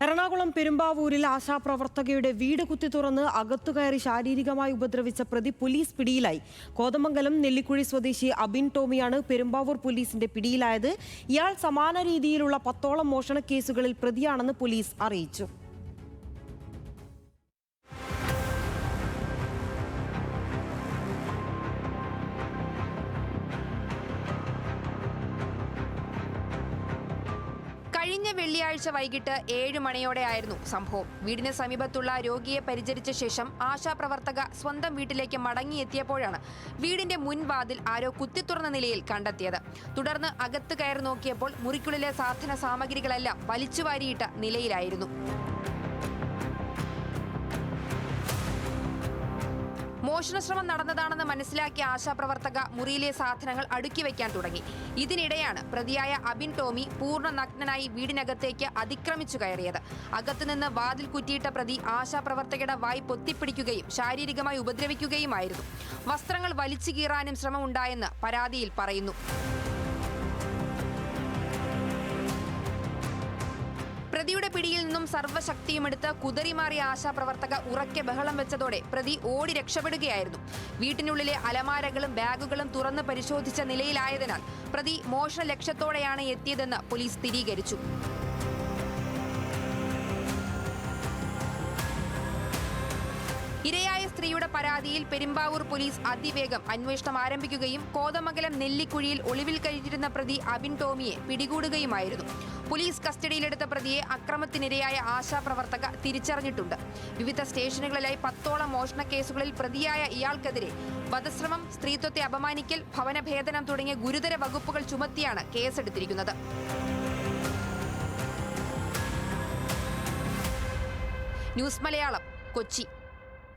എറണാകുളം പെരുമ്പാവൂരിൽ ആശാപ്രവർത്തകയുടെ വീട് കുത്തി തുറന്ന് അകത്തുകയറി ശാരീരികമായി ഉപദ്രവിച്ച പ്രതി പോലീസ് പിടിയിലായി. കോതമംഗലം നെല്ലിക്കുഴി സ്വദേശി അബിൻ ടോമിയാണ് പെരുമ്പാവൂർ പോലീസിന്റെ പിടിയിലായത്. ഇയാൾ സമാന രീതിയിലുള്ള 10ഓളം മോഷണ കേസുകളിൽ പ്രതിയാണെന്ന് പോലീസ് അറിയിച്ചു. കഴിഞ്ഞ വെള്ളിയാഴ്ച വൈകിട്ട് 7 മണിയോടെയായിരുന്നു സംഭവം. വീടിന് സമീപത്തുള്ള രോഗിയെ പരിചരിച്ച ശേഷം ആശാപ്രവർത്തക സ്വന്തം വീട്ടിലേക്ക് മടങ്ങിയെത്തിയപ്പോഴാണ് വീടിന്റെ മുൻവാതിൽ ആരോ കുത്തിത്തുറന്ന നിലയിൽ കണ്ടെത്തിയത്. തുടർന്ന് അകത്ത് കയറി നോക്കിയപ്പോൾ മുറിക്കുള്ളിലെ സാധന സാമഗ്രികളെല്ലാം വലിച്ചുവാരിയിട്ട നിലയിലായിരുന്നു. മോഷണശ്രമം നടന്നതാണെന്ന് മനസ്സിലാക്കിയ ആശാപ്രവർത്തക മുറിയിലെ സാധനങ്ങൾ അടുക്കി വയ്ക്കാൻ തുടങ്ങി. ഇതിനിടെയാണ് പ്രതിയായ അബിൻ ടോമി പൂർണ്ണ നഗ്നനായി വീടിനകത്തേക്ക് അതിക്രമിച്ചു കയറിയത്. അകത്തുനിന്ന് വാതിൽ കുറ്റിയിട്ട പ്രതി ആശാപ്രവർത്തകയുടെ വായ് പൊത്തിപ്പിടിക്കുകയും ശാരീരികമായി ഉപദ്രവിക്കുകയുമായിരുന്നു. വസ്ത്രങ്ങൾ വലിച്ചു കീറാനും ശ്രമമുണ്ടായെന്ന് പരാതിയിൽ പറയുന്നു. പ്രതിയുടെ പിടിയിൽ നിന്നും സർവ്വശക്തിയുമെടുത്ത് കുതറിമാറിയ ആശാപ്രവർത്തക ഉറക്കെ ബഹളം വെച്ചതോടെ പ്രതി ഓടി രക്ഷപ്പെടുകയായിരുന്നു. വീട്ടിനുള്ളിലെ അലമാരകളും ബാഗുകളും തുറന്ന് പരിശോധിച്ച നിലയിലായതിനാൽ പ്രതി മോഷണ ലക്ഷ്യത്തോടെയാണ് എത്തിയതെന്ന് പോലീസ് സ്ഥിരീകരിച്ചു. ഇരയായ സ്ത്രീയുടെ പരാതിയിൽ പെരുമ്പാവൂർ പോലീസ് അതിവേഗം അന്വേഷണം ആരംഭിക്കുകയും കോതമംഗലം നെല്ലിക്കുഴിയിൽ ഒളിവിൽ കഴിഞ്ഞിരുന്ന പ്രതി അബിൻ ടോമിയെ പിടികൂടുകയുമായിരുന്നു. പോലീസ് കസ്റ്റഡിയിലെടുത്ത പ്രതിയെ അക്രമത്തിനിരയായ ആശാപ്രവർത്തക തിരിച്ചറിഞ്ഞിട്ടുണ്ട്. വിവിധ സ്റ്റേഷനുകളിലായി 10ഓളം മോഷണ കേസുകളിൽ പ്രതിയായ ഇയാൾക്കെതിരെ വധശ്രമം, സ്ത്രീത്വത്തെ അപമാനിക്കൽ, ഭവനഭേദനം തുടങ്ങിയ ഗുരുതര വകുപ്പുകൾ ചുമത്തിയാണ് കേസെടുത്തിരിക്കുന്നത്. ന്യൂസ് മലയാളം, കൊച്ചി.